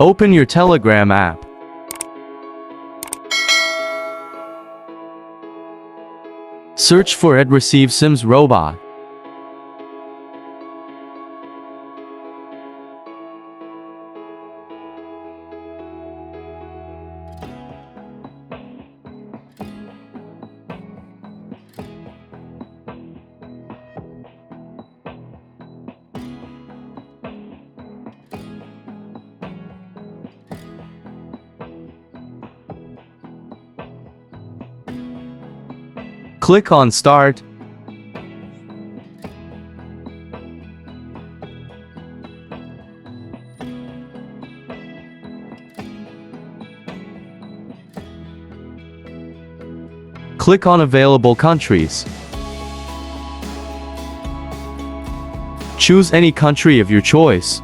Open your Telegram app. Search for Adde Receive SMS Robot. Click on Start. Click on Available Countries. Choose any country of your choice.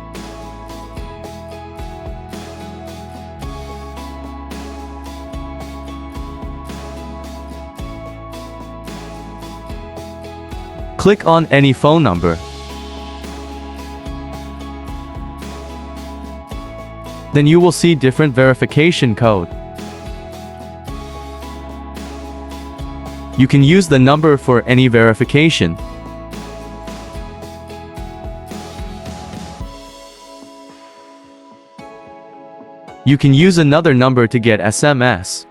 Click on any phone number. Then you will see different verification code. You can use the number for any verification. You can use another number to get SMS.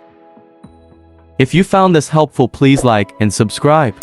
If you found this helpful, please like and subscribe.